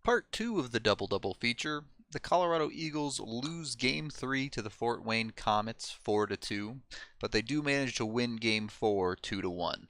Part 2 of the double-double feature, the Colorado Eagles lose Game 3 to the Fort Wayne Komets 4-2, but they do manage to win Game 4 2-1.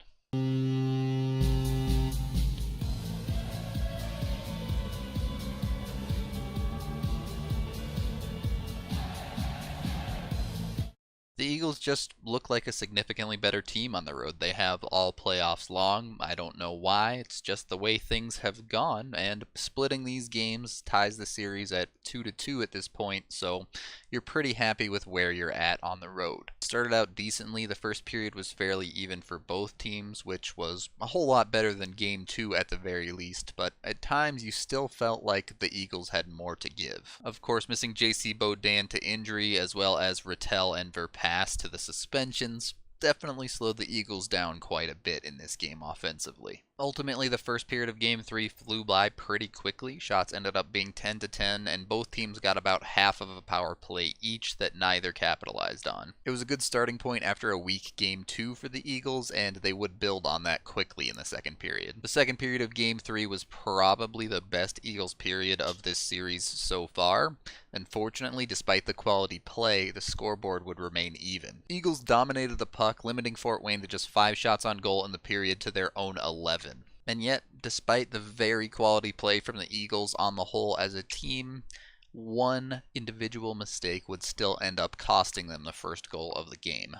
The Eagles just look like a significantly better team on the road. They have all playoffs long. I don't know why. It's just the way things have gone, and splitting these games ties the series at 2-2 at this point, so you're pretty happy with where you're at on the road. It started out decently. The first period was fairly even for both teams, which was a whole lot better than Game 2 at the very least, but at times you still felt like the Eagles had more to give. Of course, missing J.C. Bodan to injury, as well as Rattel and Verpass to the suspensions, definitely slowed the Eagles down quite a bit in this game offensively. Ultimately, the first period of Game 3 flew by pretty quickly. Shots ended up being 10-10, and both teams got about half of a power play each that neither capitalized on. It was a good starting point after a weak Game 2 for the Eagles, and they would build on that quickly in the second period. The second period of Game 3 was probably the best Eagles period of this series so far. Unfortunately, despite the quality play, the scoreboard would remain even. Eagles dominated the puck, limiting Fort Wayne to just 5 shots on goal in the period to their own 11. And yet, despite the very quality play from the Eagles on the whole as a team, one individual mistake would still end up costing them the first goal of the game.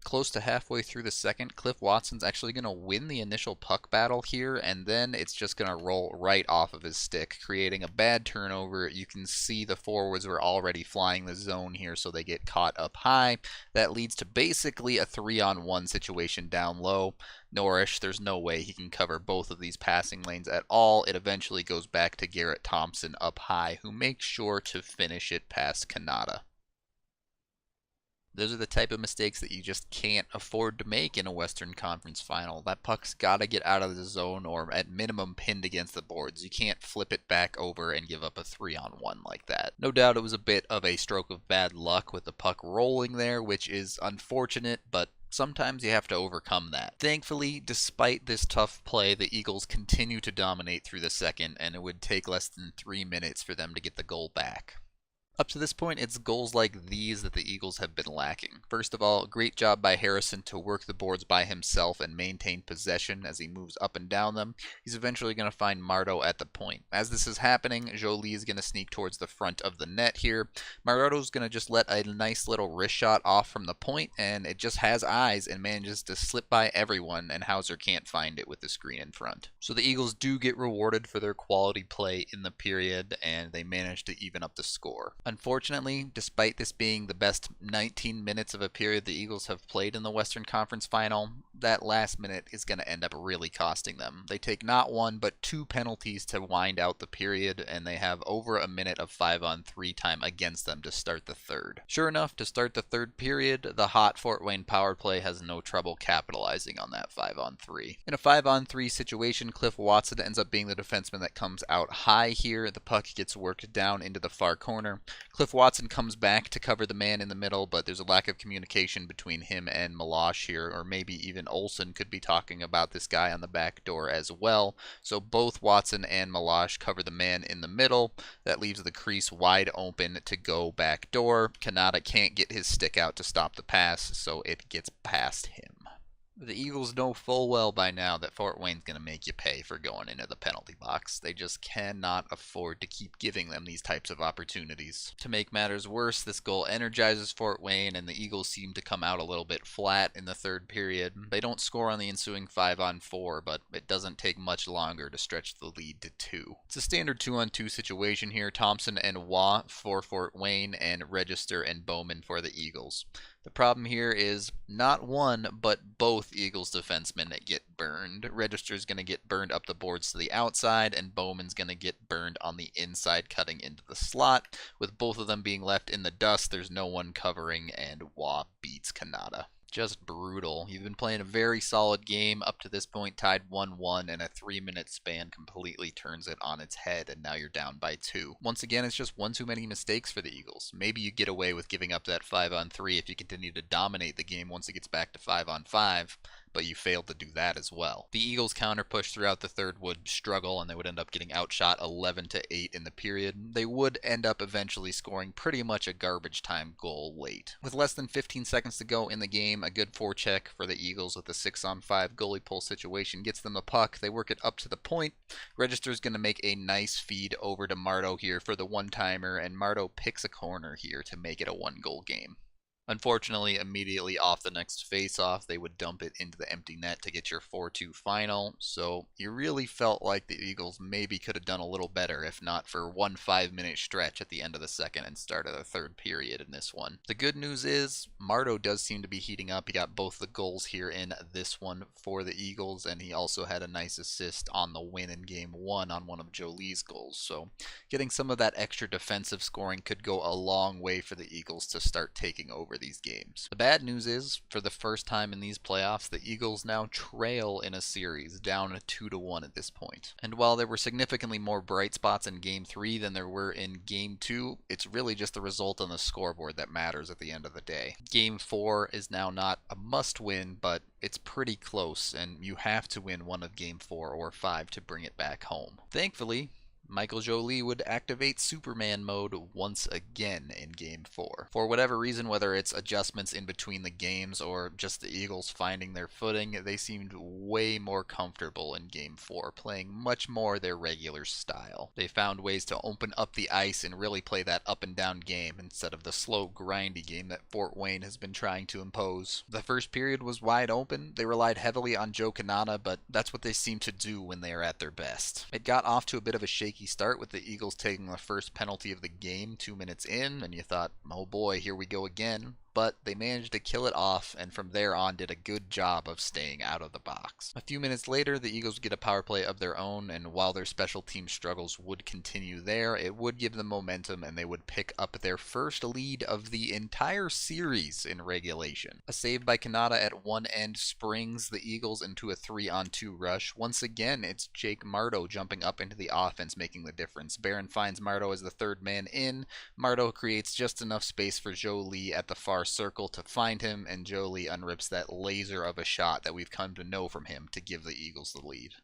Close to halfway through the second, Cliff Watson's actually going to win the initial puck battle here, and then it's just going to roll right off of his stick, creating a bad turnover. You can see the forwards were already flying the zone here, so they get caught up high. That leads to basically a 3-on-1 situation down low. Norrish, there's no way he can cover both of these passing lanes at all. It eventually goes back to Garrett Thompson up high, who makes sure to finish it past Kanata. Those are the type of mistakes that you just can't afford to make in a Western Conference final. That puck's got to get out of the zone or at minimum pinned against the boards. You can't flip it back over and give up a 3-on-1 like that. No doubt it was a bit of a stroke of bad luck with the puck rolling there, which is unfortunate, but sometimes you have to overcome that. Thankfully, despite this tough play, the Eagles continue to dominate through the second, and it would take less than 3 minutes for them to get the goal back. Up to this point, it's goals like these that the Eagles have been lacking. First of all, great job by Harrison to work the boards by himself and maintain possession as he moves up and down them. He's eventually going to find Marto at the point. As this is happening, Jolie is going to sneak towards the front of the net here. Marto's going to just let a nice little wrist shot off from the point, and it just has eyes and manages to slip by everyone, and Hauser can't find it with the screen in front. So the Eagles do get rewarded for their quality play in the period, and they manage to even up the score. Unfortunately, despite this being the best 19 minutes of a period the Eagles have played in the Western Conference Final, that last minute is going to end up really costing them. They take not one, but 2 penalties to wind out the period, and they have over a minute of 5-on-3 time against them to start the third. Sure enough, to start the third period, the hot Fort Wayne power play has no trouble capitalizing on that 5-on-3. In a 5-on-3 situation, Cliff Watson ends up being the defenseman that comes out high here. The puck gets worked down into the far corner. Cliff Watson comes back to cover the man in the middle, but there's a lack of communication between him and Milosh here, or maybe even Olsen could be talking about this guy on the back door as well. So both Watson and Milosh cover the man in the middle. That leaves the crease wide open to go back door. Kanata can't get his stick out to stop the pass, so it gets past him. The Eagles know full well by now that Fort Wayne's going to make you pay for going into the penalty box. They just cannot afford to keep giving them these types of opportunities. To make matters worse, this goal energizes Fort Wayne, and the Eagles seem to come out a little bit flat in the third period. They don't score on the ensuing 5-on-4, but it doesn't take much longer to stretch the lead to 2. It's a standard 2-on-2 situation here. Thompson and Waugh for Fort Wayne, and Register and Bowman for the Eagles. The problem here is not one, but both Eagles defensemen get burned. Register's going to get burned up the boards to the outside, and Bowman's going to get burned on the inside, cutting into the slot. With both of them being left in the dust, there's no one covering, and Waugh beats Kanata. Just brutal. You've been playing a very solid game up to this point, tied 1-1, and a 3-minute span completely turns it on its head, and now you're down by 2. Once again, it's just one too many mistakes for the Eagles. Maybe you get away with giving up that 5-on-3 if you continue to dominate the game once it gets back to 5-on-5, but you failed to do that as well. The Eagles counter push throughout the third would struggle, and they would end up getting outshot 11-8 in the period. They would end up eventually scoring pretty much a garbage time goal late. With less than 15 seconds to go in the game, a good forecheck for the Eagles with a 6-on-5 goalie pull situation gets them the puck. They work it up to the point. Register's going to make a nice feed over to Marto here for the one-timer, and Marto picks a corner here to make it a one-goal game. Unfortunately, immediately off the next face-off, they would dump it into the empty net to get your 4-2 final, so you really felt like the Eagles maybe could have done a little better if not for one 5-minute stretch at the end of the second and start of the third period in this one. The good news is, Marto does seem to be heating up. He got both the goals here in this one for the Eagles, and he also had a nice assist on the win in Game 1 on one of Jolie's goals, so getting some of that extra defensive scoring could go a long way for the Eagles to start taking over these games. The bad news is, for the first time in these playoffs, the Eagles now trail in a series, down 2-1 at this point. And while there were significantly more bright spots in Game 3 than there were in Game 2, it's really just the result on the scoreboard that matters at the end of the day. Game 4 is now not a must-win, but it's pretty close, and you have to win one of Game 4 or 5 to bring it back home. Thankfully, Michael Jolie would activate Superman mode once again in Game 4. For whatever reason, whether it's adjustments in between the games or just the Eagles finding their footing, they seemed way more comfortable in Game 4, playing much more their regular style. They found ways to open up the ice and really play that up and down game instead of the slow, grindy game that Fort Wayne has been trying to impose. The first period was wide open. They relied heavily on Joe Canada, but that's what they seem to do when they are at their best. It got off to a bit of a shaky start with the Eagles taking the first penalty of the game 2 minutes in, and you thought, oh boy, here we go again. But they managed to kill it off, and from there on did a good job of staying out of the box. A few minutes later, the Eagles get a power play of their own, and while their special team struggles would continue there, it would give them momentum, and they would pick up their first lead of the entire series in regulation. A save by Kanata at one end springs the Eagles into a 3-on-2 rush. Once again, it's Jake Marto jumping up into the offense, making the difference. Barron finds Marto as the third man in. Marto creates just enough space for Jolie at the far circle to find him, and Jolie unrips that laser of a shot that we've come to know from him to give the Eagles the lead.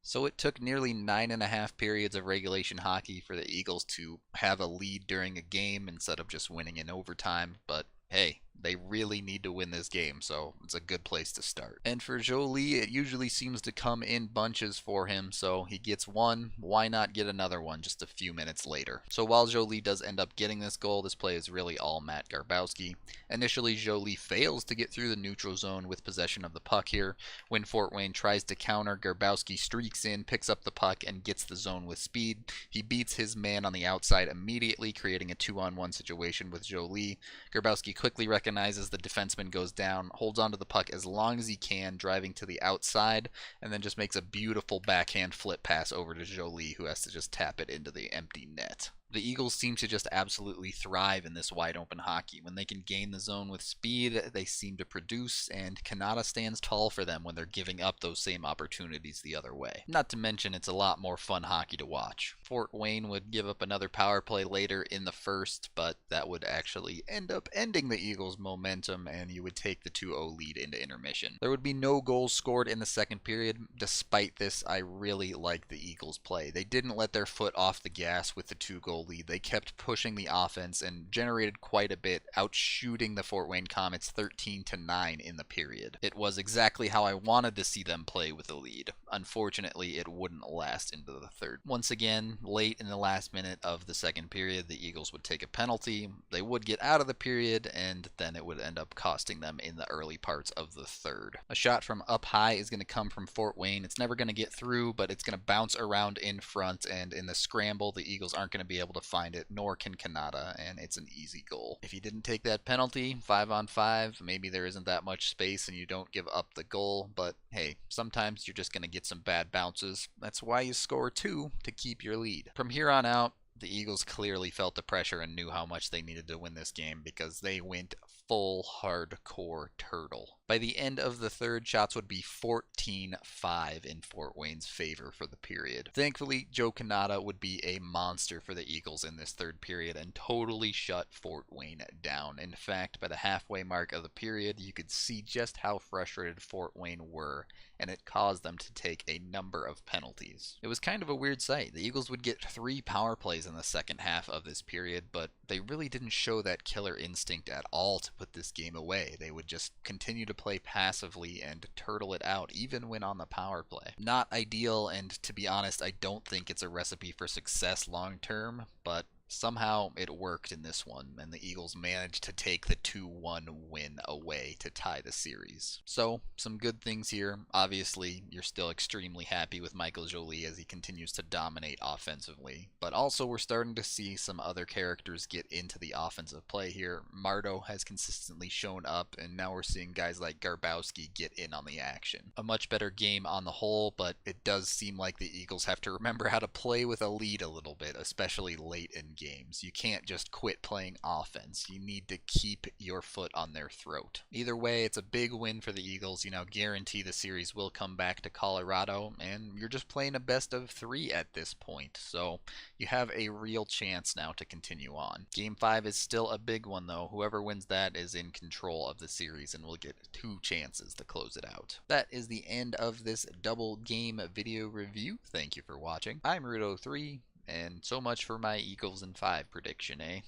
So it took nearly 9.5 periods of regulation hockey for the Eagles to have a lead during a game instead of just winning in overtime, but hey, they really need to win this game, so it's a good place to start. And for Jolie, it usually seems to come in bunches for him, so he gets one, why not get another one just a few minutes later? So while Jolie does end up getting this goal, this play is really all Matt Garbowski. Initially, Jolie fails to get through the neutral zone with possession of the puck here. When Fort Wayne tries to counter, Garbowski streaks in, picks up the puck, and gets the zone with speed. He beats his man on the outside immediately, creating a 2-on-1 situation with Jolie. Garbowski quickly recognizes the defenseman goes down, holds onto the puck as long as he can, driving to the outside, and then just makes a beautiful backhand flip pass over to Jolie, who has to just tap it into the empty net. The Eagles seem to just absolutely thrive in this wide open hockey. When they can gain the zone with speed, they seem to produce, and Kanata stands tall for them when they're giving up those same opportunities the other way. Not to mention, it's a lot more fun hockey to watch. Fort Wayne would give up another power play later in the first, but that would actually end up ending the Eagles' momentum, and you would take the 2-0 lead into intermission. There would be no goals scored in the second period. Despite this, I really like the Eagles' play. They didn't let their foot off the gas with the 2-goal lead. They kept pushing the offense and generated quite a bit, outshooting the Fort Wayne Komets 13-9 in the period. It was exactly how I wanted to see them play with a lead. Unfortunately, it wouldn't last into the third. Once again, late in the last minute of the second period, the Eagles would take a penalty. They would get out of the period, and then it would end up costing them in the early parts of the third. A shot from up high is going to come from Fort Wayne. It's never going to get through, but it's going to bounce around in front, and in the scramble, the Eagles aren't going to be able to find it, nor can Kanata, and it's an easy goal. If you didn't take that penalty, 5-on-5, maybe there isn't that much space and you don't give up the goal, but hey, sometimes you're just going to get some bad bounces. That's why you score 2 to keep your lead. From here on out, the Eagles clearly felt the pressure and knew how much they needed to win this game because they went full hardcore turtle. By the end of the third, shots would be 14-5 in Fort Wayne's favor for the period. Thankfully, Joe Kanata would be a monster for the Eagles in this third period and totally shut Fort Wayne down. In fact, by the halfway mark of the period, you could see just how frustrated Fort Wayne were, and it caused them to take a number of penalties. It was kind of a weird sight. The Eagles would get 3 power plays in the second half of this period, but they really didn't show that killer instinct at all to put this game away. They would just continue to play passively and turtle it out even when on the power play. Not ideal, and to be honest, I don't think it's a recipe for success long term, but somehow it worked in this one, and the Eagles managed to take the 2-1 win away to tie the series. So, some good things here. Obviously, you're still extremely happy with Michael Jolie as he continues to dominate offensively, but also we're starting to see some other characters get into the offensive play here. Mardo has consistently shown up, and now we're seeing guys like Garbowski get in on the action. A much better game on the whole, but it does seem like the Eagles have to remember how to play with a lead a little bit, especially late in games. You can't just quit playing offense. You need to keep your foot on their throat. Either way, it's a big win for the Eagles. You now guarantee the series will come back to Colorado, and you're just playing a best of 3 at this point, so you have a real chance now to continue on. Game 5 is still a big one though. Whoever wins that is in control of the series and will get 2 chances to close it out. That is the end of this double game video review. Thank you for watching. I'm Rudo3, and so much for my Eagles in 5 prediction, eh?